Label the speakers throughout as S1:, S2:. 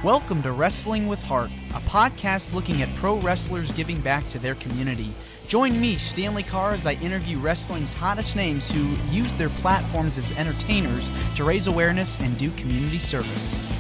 S1: Welcome to Wrestling with Heart, a podcast looking at pro wrestlers giving back to their community. Join me, Stanley Carr, as I interview wrestling's hottest names who use their platforms as entertainers to raise awareness and do community service.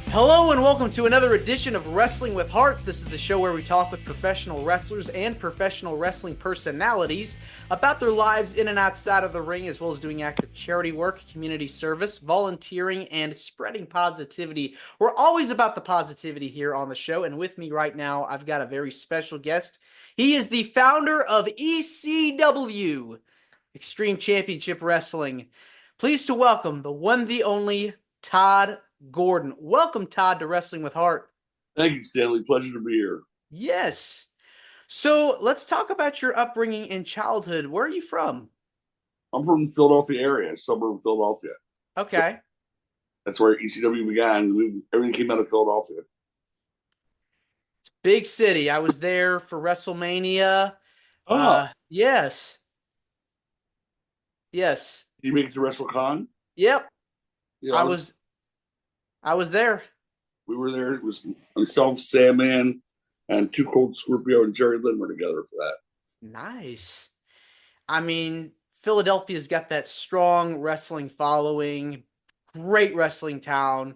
S1: Hello and welcome to another edition of Wrestling with Heart. This is the show where we talk with professional wrestlers and professional wrestling personalities about their lives in and outside of the ring, as well as doing active charity work, community service, volunteering, and spreading positivity. We're always about the positivity here on the show, and with me right now, I've got a very special guest. He is the founder of ECW, Extreme Championship Wrestling. Pleased to welcome the one, the only, Tod Gordon. Welcome, Tod, to Wrestling with Heart.
S2: Thank you, Stanley. Pleasure to be here.
S1: Yes. So let's talk about your upbringing and childhood. Where are you from?
S2: I'm from the Philadelphia area, suburb of Philadelphia.
S1: Okay.
S2: That's where ECW began. Everything came out of Philadelphia.
S1: It's a big city. I was there for WrestleMania. Yes. Yes.
S2: Did you make it to WrestleCon?
S1: Yep.
S2: Yeah,
S1: I was there.
S2: We were there. It was myself, Sandman, and Too Cold Scorpio and Jerry Lynn were together for that.
S1: Nice. I mean, Philadelphia's got that strong wrestling following, great wrestling town.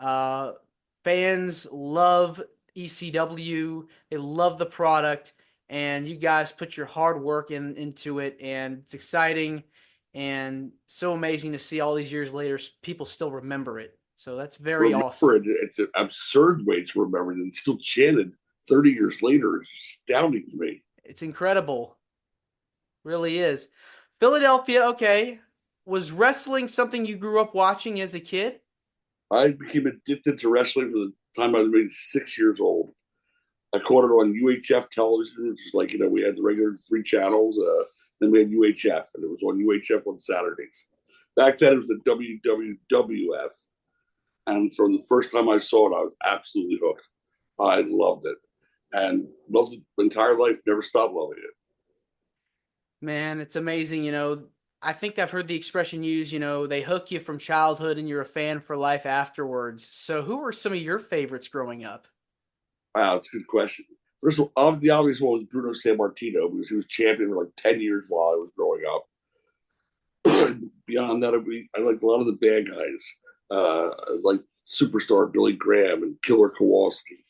S1: Fans love ECW. They love the product, and you guys put your hard work into it, and it's exciting and so amazing to see all these years later people still remember it. So that's very awesome.
S2: It's an absurd way to remember it and still chanted 30 years later. It's astounding to me.
S1: It's incredible. Really is. Philadelphia, okay. Was wrestling something you grew up watching as a kid?
S2: I became addicted to wrestling from the time I was maybe 6 years old. I caught it on UHF television, which is like, we had the regular 3 channels. Then we had UHF, and it was on UHF on Saturdays. Back then, it was the WWF. And from the first time I saw it, I was absolutely hooked. I loved it. And loved it my entire life, never stopped loving it.
S1: Man, it's amazing. I think I've heard the expression used, they hook you from childhood and you're a fan for life afterwards. So who were some of your favorites growing up?
S2: Wow, that's a good question. First of all, the obvious one was Bruno Sammartino, because he was champion for like 10 years while I was growing up. Beyond that, I liked a lot of the bad guys, like Superstar Billy Graham and Killer Kowalski,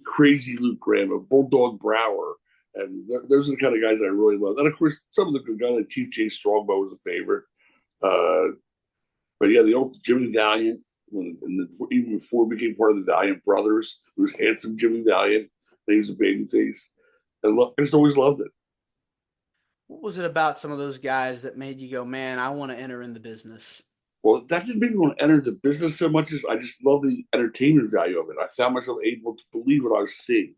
S2: Crazy Luke Graham, and Bulldog Brower. And those are the kind of guys I really love. And of course, some of the good guys, like Chief J. Strongbow was a favorite. But yeah, the old Jimmy Valiant, even before he became part of the Valiant Brothers, it was handsome Jimmy Valiant. He was a baby face. I just always loved it.
S1: What was it about some of those guys that made you go, man, I want to enter in the business?
S2: Well, that didn't make me want to enter the business so much as I just love the entertainment value of it. I found myself able to believe what I was seeing,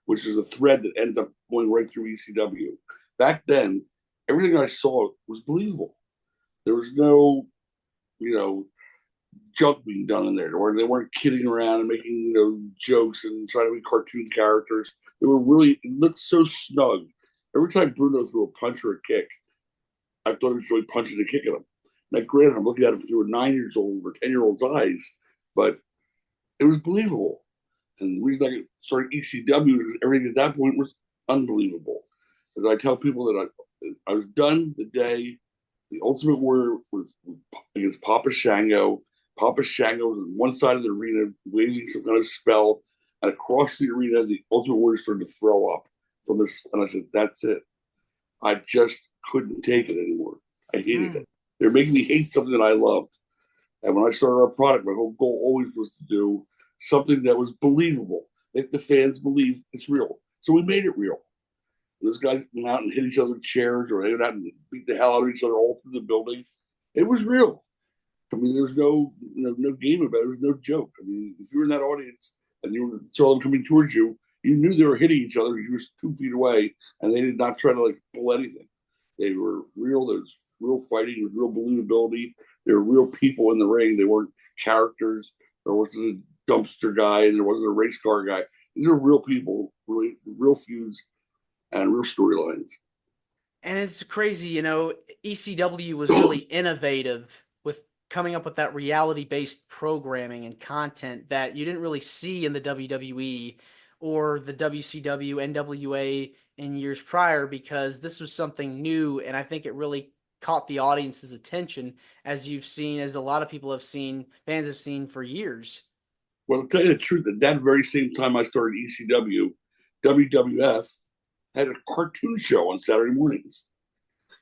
S2: which is a thread that ends up going right through ECW. Back then, everything I saw was believable. There was no, junk being done in there, or they weren't kidding around and making, jokes and trying to be cartoon characters. They were really, it looked so snug. Every time Bruno threw a punch or a kick, I thought he was really punching and kicking him. Now, granted, I'm looking at it through a 9-year-old or 10-year-old's eyes, but it was believable. And the reason I started ECW is everything at that point was unbelievable. As I tell people that I was done the day the Ultimate Warrior was against Papa Shango. Papa Shango was on one side of the arena waving some kind of spell, and across the arena, the Ultimate Warrior started to throw up from this. And I said, that's it. I just couldn't take it anymore. I hated it. They're making me hate something that I loved. And when I started our product, my whole goal always was to do something that was believable, make the fans believe it's real. So we made it real. Those guys went out and hit each other with chairs, or they went out and beat the hell out of each other all through the building. It was real. I mean, there was no game about it. There was no joke. I mean, if you were in that audience and you saw them coming towards you, you knew they were hitting each other. You were 2 feet away, and they did not try to pull anything. They were real. There was real fighting. There was real believability. There were real people in the ring. They weren't characters. There wasn't a dumpster guy. There wasn't a race car guy. These are real people, really real feuds and real storylines.
S1: And it's crazy, ECW was really innovative with coming up with that reality-based programming and content that you didn't really see in the WWE or the WCW, NWA in years prior, because this was something new, and I think it really caught the audience's attention, as you've seen, as a lot of people have seen, fans have seen for years.
S2: Well, to tell you the truth, at that very same time I started ECW, WWF had a cartoon show on Saturday mornings.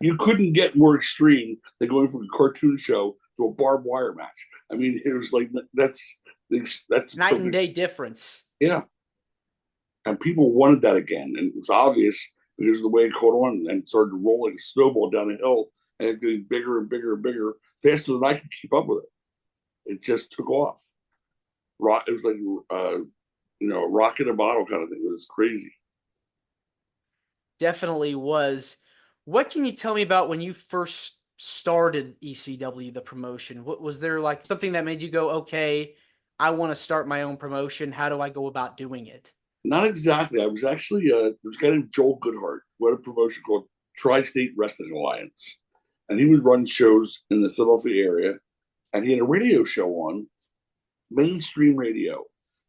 S2: You couldn't get more extreme than going from a cartoon show to a barbed wire match. I mean, it was like that's
S1: Night and day difference.
S2: Yeah, and people wanted that again, and it was obvious because of the way it caught on and started to roll like a snowball down a hill, and it getting bigger and bigger and bigger, faster than I could keep up with it. It just took off. It was like a rock in a bottle kind of thing. It was crazy.
S1: Definitely was. What can you tell me about when you first started ECW, the promotion? What was there like something that made you go, okay, I want to start my own promotion. How do I go about doing it?
S2: Not exactly. I was actually there was a guy named Joel Goodhart who had a promotion called Tri-State Wrestling Alliance, and he would run shows in the Philadelphia area, and he had a radio show on mainstream radio.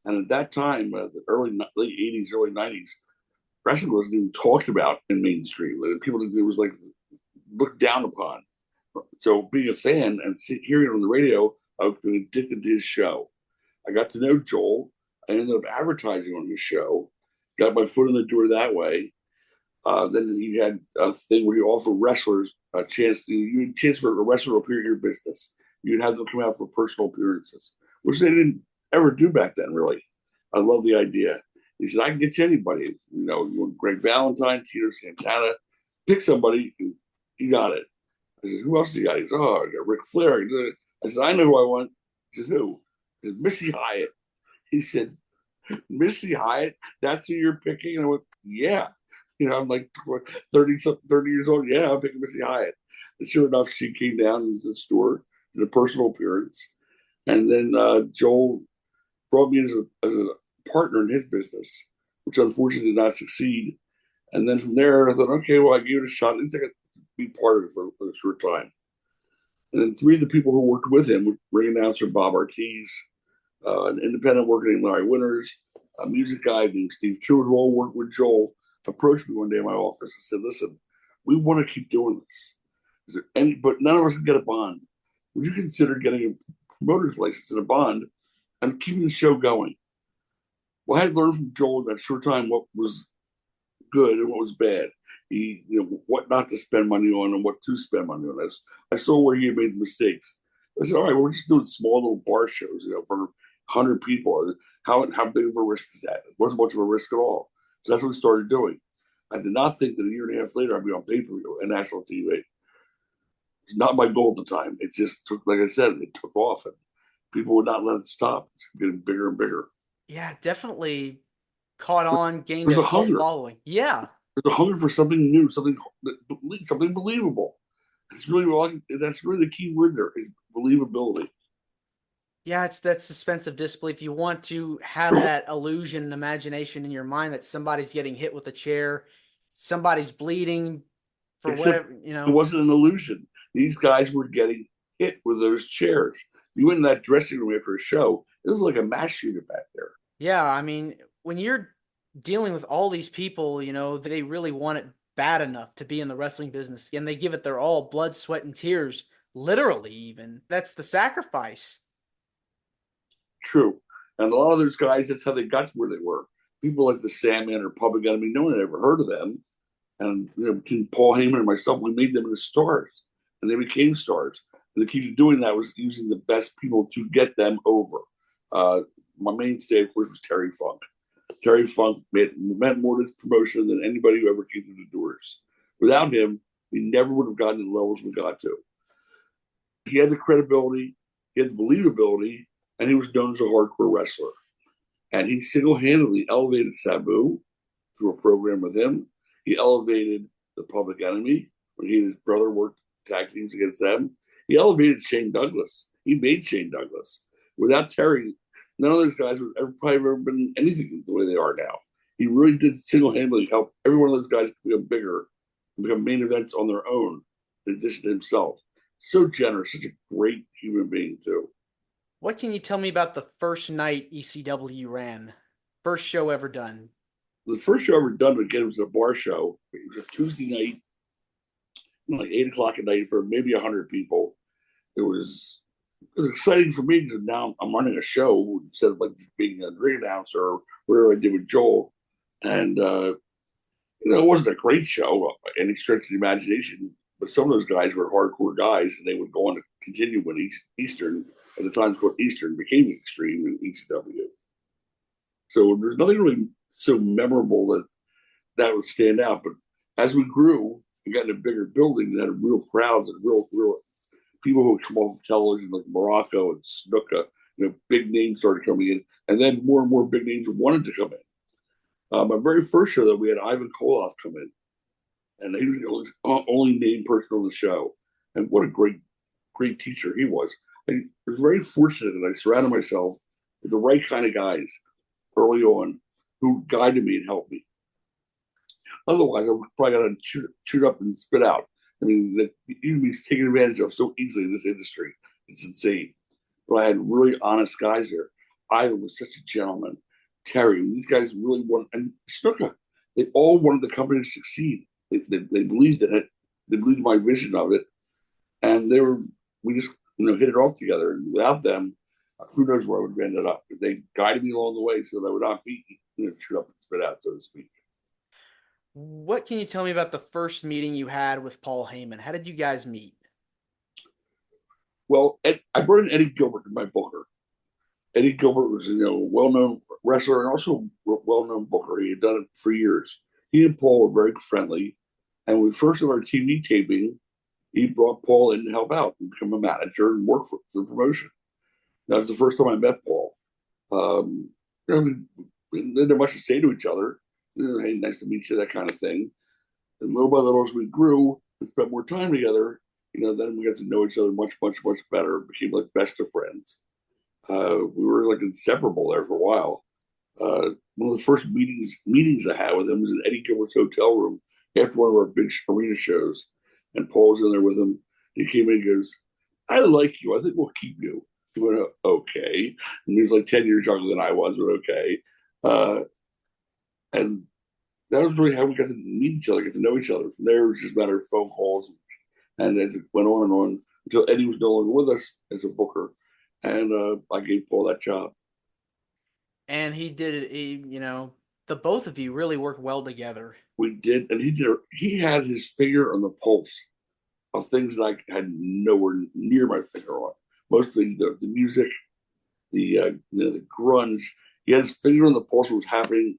S2: And at that time, the late '80s, early '90s, wrestling wasn't even talked about in mainstream. People, it was like looked down upon. So being a fan and hearing it on the radio, I was addicted to his show. I got to know Joel. I ended up advertising on his show, got my foot in the door that way. Then he had a thing where he offered wrestlers a chance for a wrestler to appear in your business. You'd have them come out for personal appearances, which they didn't ever do back then, really. I love the idea. He said, I can get you anybody. You want Greg Valentine, Tito Santana, pick somebody, you got it. I said, who else do you got? He said, I got Ric Flair. I said, I know who I want. He said, who? He said, Missy Hyatt. He said, Missy Hyatt, that's who you're picking? And I went, yeah. I'm like 30 years old. Yeah, I'm picking Missy Hyatt. And sure enough, she came down to the store, did a personal appearance. And then Joel brought me as a partner in his business, which unfortunately did not succeed. And then from there, I thought, okay, well, I gave it a shot. At least I could be part of it for a short time. And then three of the people who worked with him, ring announcer Bob Ortiz, an independent worker named Larry Winters, a music guy named Steve Truitt, who all worked with Joel, approached me one day in my office and said, listen, we want to keep doing this. But none of us can get a bond. Would you consider getting a promoter's license and a bond and keeping the show going? Well, I had learned from Joel in that short time what was good and what was bad. What not to spend money on and what to spend money on. I saw where he had made the mistakes. I said, all right, we're just doing small little bar shows, for 100 people. How big of a risk is that? It wasn't much of a risk at all. So that's what we started doing. I did not think that a year and a half later I'd be on pay-per-view and national TV. It's not my goal at the time. It just took, like I said, it took off and people would not let it stop. It's getting bigger and bigger.
S1: Yeah, definitely caught on, gained
S2: There's
S1: a cult following. Yeah.
S2: There's a hunger for something new, something believable. That's really the key word there is believability.
S1: Yeah, it's that suspense of disbelief. You want to have that illusion and imagination in your mind that somebody's getting hit with a chair, somebody's bleeding for whatever,
S2: It wasn't an illusion. These guys were getting hit with those chairs. You went in that dressing room after a show, it was like a mass shooter back there.
S1: Yeah, I mean, when you're dealing with all these people, they really want it bad enough to be in the wrestling business, and they give it their all, blood, sweat, and tears, literally even. That's the sacrifice.
S2: True. And a lot of those guys, that's how they got to where they were. People like the Sandman or Public Enemy, no one had ever heard of them. And between Paul Heyman and myself, we made them into stars. And they became stars. And the key to doing that was using the best people to get them over. My mainstay, of course, was Terry Funk. Terry Funk meant more to this promotion than anybody who ever came through the doors. Without him, we never would have gotten to the levels we got to. He had the credibility, he had the believability, and he was known as a hardcore wrestler. And he single-handedly elevated Sabu through a program with him. He elevated the Public Enemy when he and his brother worked tag teams against them. He elevated Shane Douglas. He made Shane Douglas. Without Terry, none of those guys would probably ever been anything the way they are now. He really did single-handedly help every one of those guys become bigger and become main events on their own, in addition to himself. So generous, such a great human being too.
S1: What can you tell me about the first night ECW ran? First show ever done.
S2: The first show I ever done again was a bar show. It was a Tuesday night, like 8 o'clock at night for maybe 100 people. It was exciting for me because now I'm running a show instead of like being a ring announcer or whatever I did with Joel. And it wasn't a great show by any stretch of the imagination, but some of those guys were hardcore guys, and they would go on to continue when Eastern, at the time called Eastern, became Extreme in ECW. So there's nothing really so memorable that would stand out. But as we grew and got into bigger buildings that had real crowds and real people who would come off of television like Morocco and Snuka, big names started coming in, and then more and more big names wanted to come in. My very first show that we had Ivan Koloff come in, and he was the only named person on the show. And what a great teacher he was. I was very fortunate that I surrounded myself with the right kind of guys early on who guided me and helped me. Otherwise, I would probably got to chewed up and spit out. I mean, that you'd be taken advantage of so easily in this industry. It's insane. But I had really honest guys there. Ivan was such a gentleman. Terry, these guys really wanted, and Snuka, they all wanted the company to succeed. They believed in it. They believed in my vision of it. And we just, hit it off together. And without them, who knows where I would have ended up. They guided me along the way so that I would not be, chewed up and spit out, so to speak.
S1: What can you tell me about the first meeting you had with Paul Heyman? How did you guys meet?
S2: Well, I brought in Eddie Gilbert to my booker. Eddie Gilbert was, a well-known wrestler and also well-known booker. He had done it for years. He and Paul were very friendly. And when we first did our TV taping, he brought Paul in to help out and become a manager and work for the promotion. That was the first time I met Paul. We didn't have much to say to each other. Hey, nice to meet you, that kind of thing. And little by little, as we grew, we spent more time together. Then we got to know each other much, much, much better. Became like best of friends. We were like inseparable there for a while. One of the first meetings I had with him was in Eddie Gilbert's hotel room after one of our big arena shows. And Paul was in there with him. He came in and goes, "I like you. I think we'll keep you." He went, "Okay." And he was like 10 years younger than I was, but okay. And that was really how we got to meet each other, get to know each other. From there, it was just a matter of phone calls. And as it went on and on until Eddie was no longer with us as a booker. And I gave Paul that job.
S1: And he did it, the both of you really worked well together.
S2: We did, and he had his finger on the pulse of things that I had nowhere near my finger on. Mostly the music, the grunge. He had his finger on the pulse of what was happening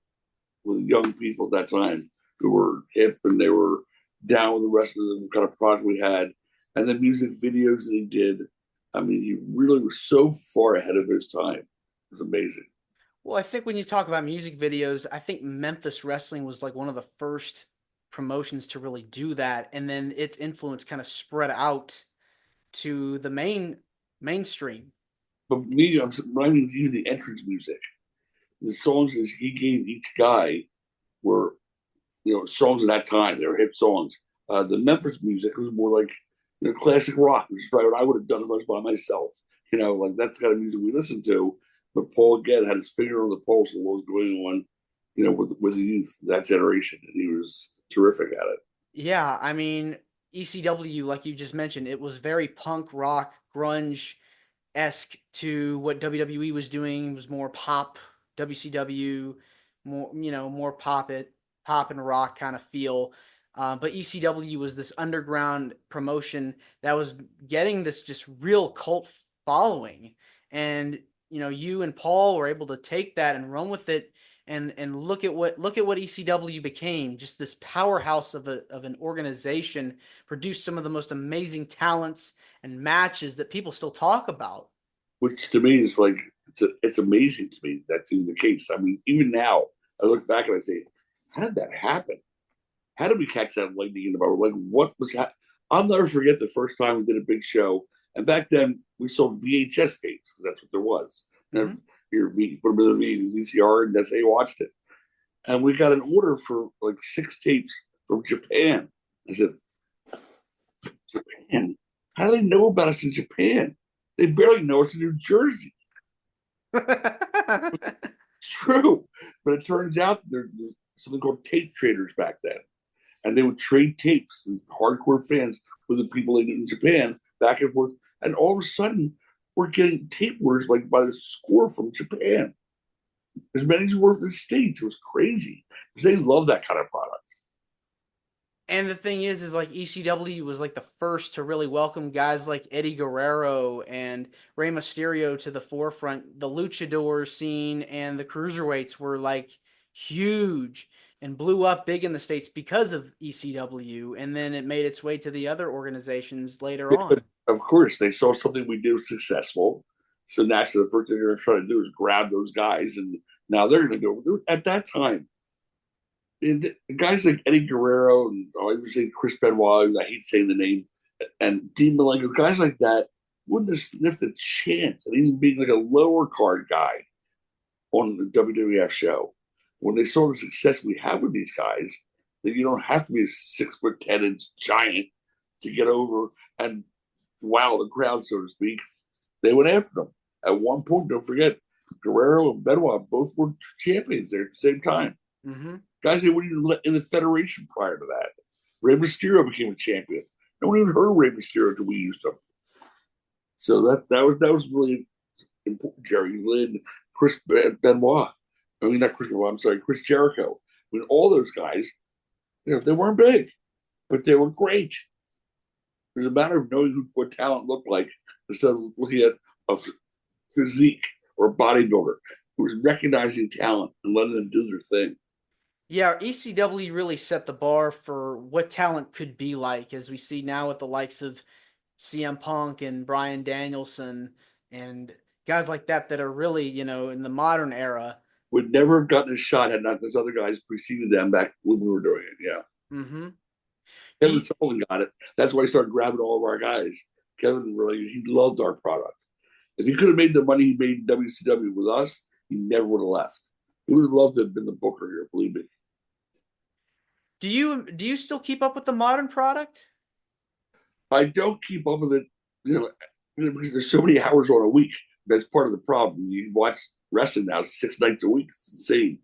S2: with young people at that time who were hip and they were down with the rest of the kind of product we had, and the music videos that he did. I mean, he really was so far ahead of his time. It was amazing.
S1: Well, I think when you talk about music videos, I think Memphis Wrestling was like one of the first promotions to really do that, and then its influence kind of spread out to the mainstream.
S2: But me, I'm reminding you the entrance music. The songs that he gave each guy were, songs of that time. They were hit songs. The Memphis music was more like, classic rock, which is probably what I would have done if I was by myself. Like that's the kind of music we listened to. But Paul again had his finger on the pulse of what was going on, with the youth that generation, and he was terrific at it.
S1: Yeah, I mean, ECW, like you just mentioned, it was very punk rock, grunge esque to what WWE was doing. It was more pop, WCW, more pop and rock kind of feel. But ECW was this underground promotion that was getting this just real cult following. And you and Paul were able to take that and run with it and look at what ECW became, just this powerhouse of an organization, produced some of the most amazing talents and matches that people still talk about.
S2: Which to me is like it's amazing to me that's even the case. I mean, even now I look back and I say, how did that happen? How did we catch that lightning in the bottle? Like, what was that? I'll never forget the first time we did a big show. And back then, we sold VHS tapes. That's what there was. Mm-hmm. Put them in the VCR, and that's how you watched it. And we got an order for like 6 tapes from Japan. I said, Japan? How do they know about us in Japan? They barely know us in New Jersey. It's true. But it turns out there's something called tape traders back then. And they would trade tapes, and hardcore fans with the people in Japan back and forth. And all of a sudden, we're getting tape orders like by the score from Japan. As many as were from the States. It was crazy. Because they love that kind of product.
S1: And the thing is like ECW was like the first to really welcome guys like Eddie Guerrero and Rey Mysterio to the forefront. The luchador scene and the cruiserweights were like huge and blew up big in the States because of ECW. And then it made its way to the other organizations later
S2: Yeah, but
S1: on.
S2: of course, they saw something we did was successful. So naturally, the first thing they're going to try to do is grab those guys. And now they're going to go. At that time, guys like Eddie Guerrero and I even say Chris Benoit, I hate saying the name, and Dean Malenko, guys like that wouldn't have sniffed a chance at even being like a lower card guy on the WWF show. When they saw the success we had with these guys, that you don't have to be a 6'10" giant to get over and wow the crowd, so to speak. They went after them. At one point, don't forget, Guerrero and Benoit both were champions there at the same time.
S1: Mm-hmm.
S2: Guys they weren't even let in the Federation prior to that. Rey Mysterio became a champion. No one even heard of Rey Mysterio until we used him. So that was really important. Jerry Lynn, Chris Benoit. I mean, not Chris Benoit, I'm sorry, Chris Jericho. I mean, all those guys, they weren't big, but they were great. It was a matter of knowing what talent looked like instead of looking at a physique or a bodybuilder. It was recognizing talent and letting them do their thing.
S1: Yeah, ECW really set the bar for what talent could be like, as we see now with the likes of CM Punk and Bryan Danielson and guys like that that are really, in the modern era.
S2: Would never have gotten a shot had not those other guys preceded them back when we were doing it. Yeah.
S1: Mm-hmm.
S2: Kevin Sullivan got it. That's why he started grabbing all of our guys. Kevin really, he loved our product. If he could have made the money he made in WCW with us, he never would have left. He would have loved to have been the booker here, believe me.
S1: Do you still keep up with the modern product?
S2: I don't keep up with it, because there's so many hours on a week. That's part of the problem. You watch wrestling now 6 nights a week. It's insane.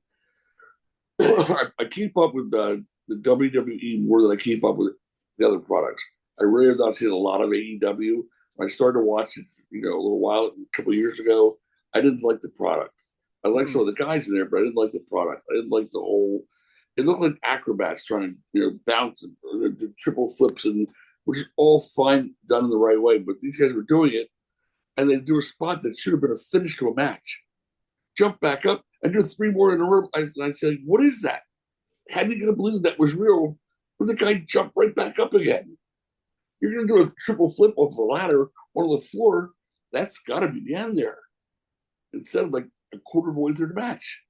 S2: I keep up with the WWE more than I keep up with the other products. I really have not seen a lot of AEW. I started to watch it, a little while, a couple of years ago. I didn't like the product. I liked some of the guys in there, but I didn't like the product. I didn't like the whole. It looked like acrobats trying to, bounce and do triple flips, and which is all fine done in the right way. But these guys were doing it, and they do a spot that should have been a finish to a match. Jump back up and do 3 more in a row. I said, "What is that?" How are you going to believe that was real when the guy jumped right back up again? You're going to do a triple flip off the ladder on the floor. That's got to be the end there. Instead of like a quarter of the way through the match.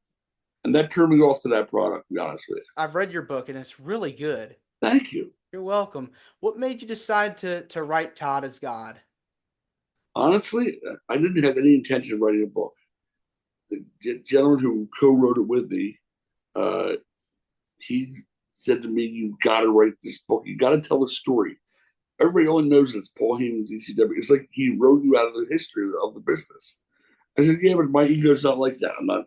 S2: And that turned me off to that product, to be honest with you.
S1: I've read your book and it's really good.
S2: Thank you.
S1: You're welcome. What made you decide to write Tod as God?
S2: Honestly, I didn't have any intention of writing a book. The gentleman who co-wrote it with me, he said to me, "You've got to write this book. You got to tell the story." Everybody only knows it's Paul Heyman's ECW. It's like he wrote you out of the history of the business. I said, "Yeah, but my ego's not like that. I'm not.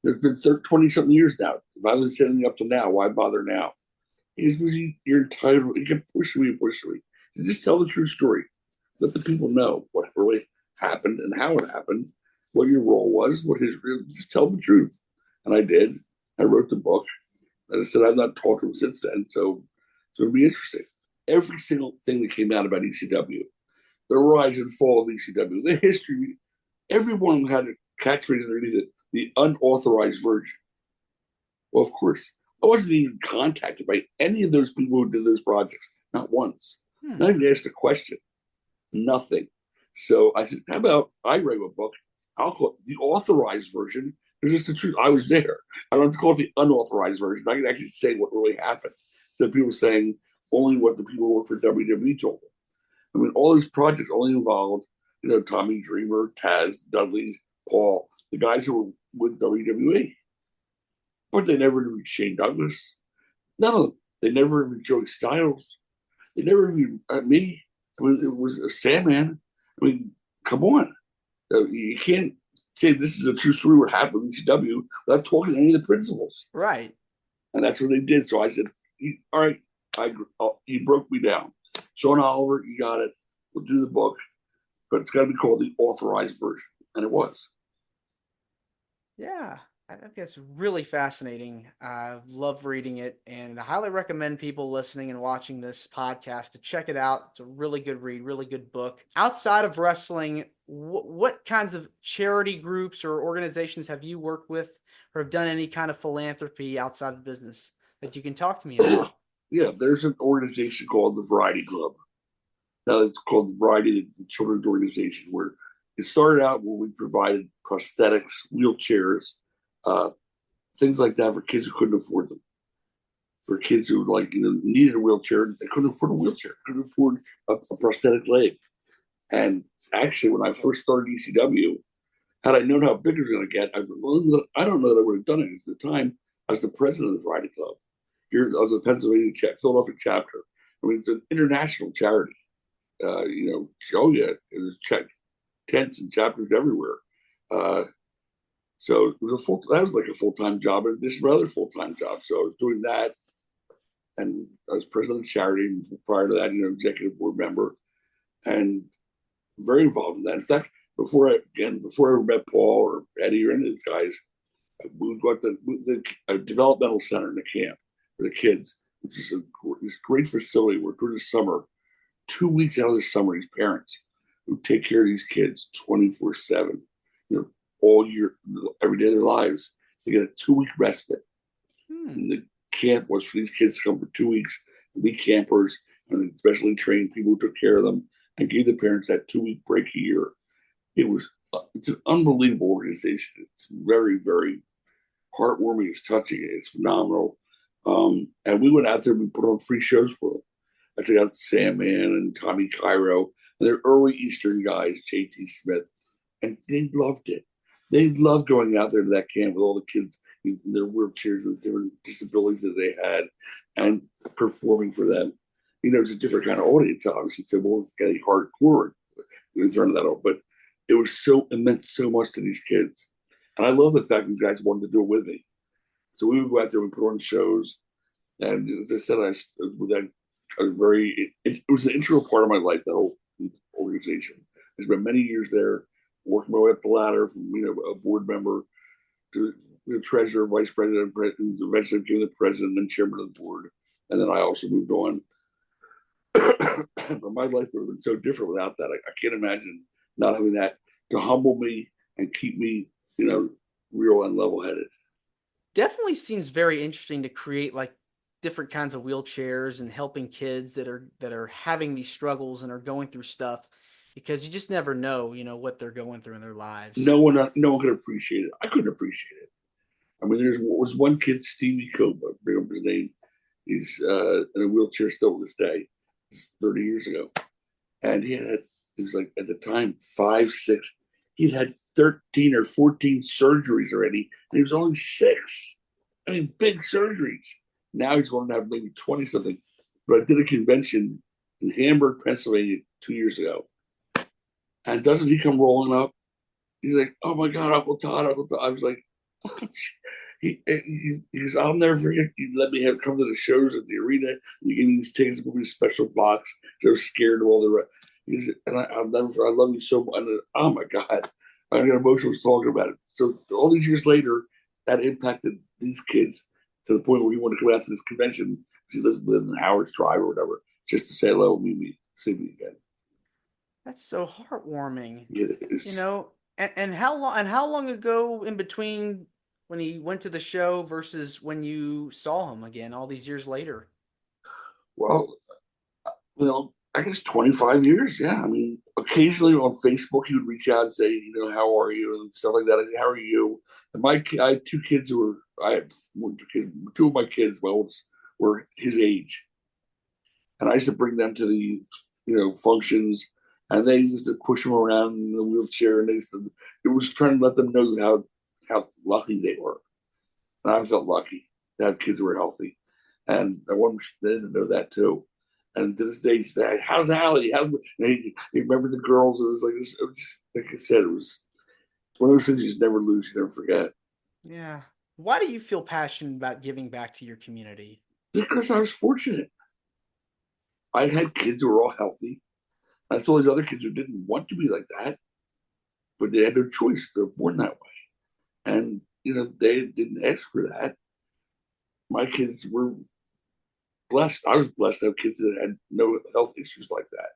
S2: There's been 20 something years now. If I was setting up to now, why bother now?" He goes, "You're entitled. You can push me. You just tell the true story. Let the people know what really happened and how it happened, what your role was, what his real. Just tell the truth." And I did. I wrote the book. And I said, I've not talked to him since then, so it'll be interesting. Every single thing that came out about ECW, the rise and fall of ECW, the history, everyone had a catchphrase underneath it, the unauthorized version. Well, of course, I wasn't even contacted by any of those people who did those projects, not once. Not even asked a question, nothing. So I said, how about I write a book? I'll call it the authorized version. It's just the truth. I was there. I don't have to call it the unauthorized version. I can actually say what really happened. So people saying only what the people who work for WWE told them. I mean, all these projects only involved, Tommy Dreamer, Taz, Dudley, Paul, the guys who were with WWE. But they never interviewed Shane Douglas. None of them. They never interviewed Joey Styles. They never interviewed me. I mean, it was a Sandman. I mean, come on. You can't say this is a true story what happened with ECW without talking to any of the principals.
S1: Right.
S2: And that's what they did. So I said, all right, you broke me down. Sean Oliver, you got it. We'll do the book, but it's got to be called the authorized version. And it was.
S1: Yeah, I think that's really fascinating. I love reading it, and I highly recommend people listening and watching this podcast to check it out. It's a really good read, really good book. Outside of wrestling, what kinds of charity groups or organizations have you worked with or have done any kind of philanthropy outside the business that you can talk to me about?
S2: Yeah, there's an organization called the Variety Club. Now it's called the Variety Children's Organization, where it started out where we provided prosthetics, wheelchairs, uh, things like that for kids who couldn't afford them. For kids who needed a wheelchair, they couldn't afford a wheelchair, couldn't afford a prosthetic leg. And actually, when I first started ECW, had I known how big it was going to get, I don't know that I would have done it. At the time, I was the president of the Variety Club here of the Pennsylvania Philadelphia chapter. I mean, it's an international charity. Oh yeah, there's tents and chapters everywhere. So it was that was like a full-time job, and this is my other full-time job. So I was doing that, and I was president of the charity. And prior to that, executive board member, and very involved in that. In fact, before I ever met Paul or Eddie or any of these guys, we would go to the developmental center in the camp for the kids, which is this great facility where during the summer, 2 weeks out of the summer, these parents who take care of these kids 24/7, all year, every day of their lives, they get a 2 week respite. And the camp was for these kids to come for 2 weeks, and be campers, and specially trained people who took care of them and gave the parents that 2 week break a year. It's an unbelievable organization. It's very, very heartwarming. It's touching. It's phenomenal. And we went out there and we put on free shows for them. I took out Sandman and Tommy Cairo and their early Eastern guys, JT Smith, and they loved it. They loved going out there to that camp with all the kids in their wheelchairs and different disabilities that they had and performing for them. It's a different kind of audience, obviously. So we're getting hardcore in front of that all, but it meant so much to these kids. And I love the fact these guys wanted to do it with me. So we would go out there and put on shows. And as I said, it was an integral part of my life, that whole organization. I spent many years there, working my way up the ladder from a board member to treasurer, vice president, eventually became the president and chairman of the board. And then I also moved on. But my life would have been so different without that. I can't imagine not having that to humble me and keep me, real and level-headed.
S1: Definitely seems very interesting to create like different kinds of wheelchairs and helping kids that are having these struggles and are going through stuff, because you just never know, what they're going through in their lives.
S2: No one could appreciate it. I couldn't appreciate it. I mean, there was one kid, Stevie Coba, bring up his name. He's in a wheelchair still to this day. It's 30 years ago. And he was like, at the time, 5, 6. He'd had 13 or 14 surgeries already, and he was only 6. I mean, big surgeries. Now he's going to have maybe 20 something. But I did a convention in Hamburg, Pennsylvania 2 years ago. And doesn't he come rolling up? He's like, oh my God, Uncle Todd, Uncle Todd. I was like, he's, I'll never forget. You let me come to the shows at the arena. You give me these tickets, give me a special box. They're scared of all the rest. And I love you so much. And, oh my God, I got emotional talking about it. So all these years later, that impacted these kids to the point where we want to come out to this convention. She lives in Howard's Drive or whatever, just to say hello and see me again.
S1: That's so heartwarming.
S2: It is.
S1: And how long ago in between when he went to the show versus when you saw him again all these years later?
S2: Well, I guess 25 years. Yeah. I mean, occasionally on Facebook, he would reach out and say, how are you? And stuff like that. I said, how are you? And I had 2 kids I had 2 of my kids, my oldest, were his age. And I used to bring them to the, functions, and they used to push him around in the wheelchair. And it was trying to let them know how lucky they were. And I felt lucky to have kids who were healthy. And I wanted them to know that too. And to this day, he said, "How's Allie? He remembered the girls. It was like this. It was just, like I said, it was one of those things you just never lose, you never forget."
S1: Yeah. Why do you feel passionate about giving back to your community?
S2: Because I was fortunate. I had kids who were all healthy. I saw these other kids who didn't want to be like that, but they had no choice. They're born that way. And, they didn't ask for that. My kids were blessed. I was blessed to have kids that had no health issues like that.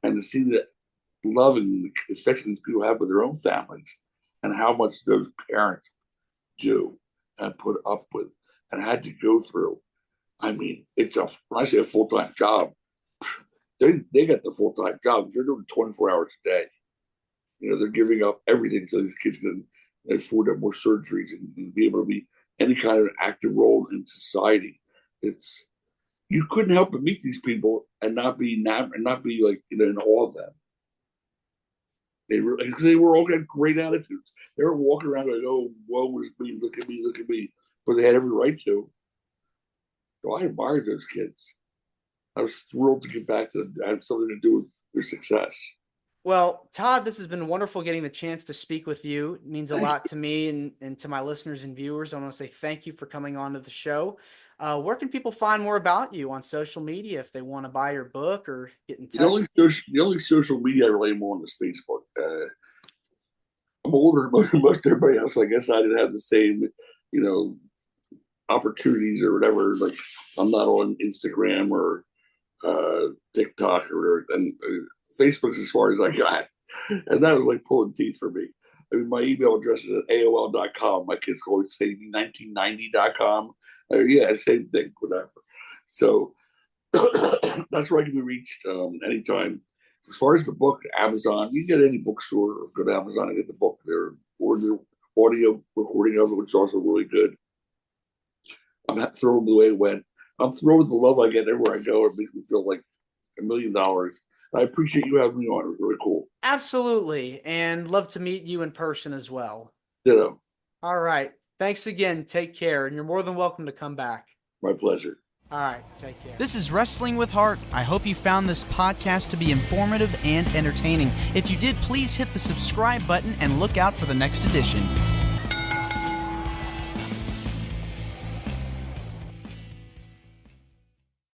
S2: And to see the love and the affection these people have with their own families and how much those parents do and put up with and had to go through. I mean, when I say a full-time job, they got the full-time job. They're doing 24 hours a day. They're giving up everything so these kids can afford to have more surgeries and be able to be any kind of active role in society. You couldn't help but meet these people and not be like in awe of them. Because they were all got great attitudes. They were walking around like, "Oh, woe is me! Look at me! Look at me!" But they had every right to. So I admired those kids. I was thrilled to get back to them. I had something to do with their success.
S1: Well, Tod, this has been wonderful getting the chance to speak with you. It means a
S2: Thank
S1: lot to me and to my listeners and viewers. I want to say thank you for coming on to the show. Where can people find more about you on social media if they want to buy your book or get in touch?
S2: The only social media I really am on is Facebook. I'm older than most everybody else. I guess I didn't have the same, opportunities or whatever. Like I'm not on Instagram or TikTok or whatever. And Facebook's as far as I got. And that was like pulling teeth for me. I mean, my email address is at AOL.com. My kids always say 1990.com. Yeah, same thing, whatever. So that's where I can be reached anytime. As far as the book, Amazon, you can get any bookstore or go to Amazon and get the book there, or the audio recording of it, which is also really good. I'm thrilled with the way it went. I'm thrilled with the love I get everywhere I go. It makes me feel like $1 million. I appreciate you having me on. It was really cool.
S1: Absolutely. And love to meet you in person as well.
S2: Ditto.
S1: All right. Thanks again. Take care. And you're more than welcome to come back.
S2: My pleasure.
S1: All right. Take care.
S3: This is Wrestling with Heart. I hope you found this podcast to be informative and entertaining. If you did, please hit the subscribe button and look out for the next edition.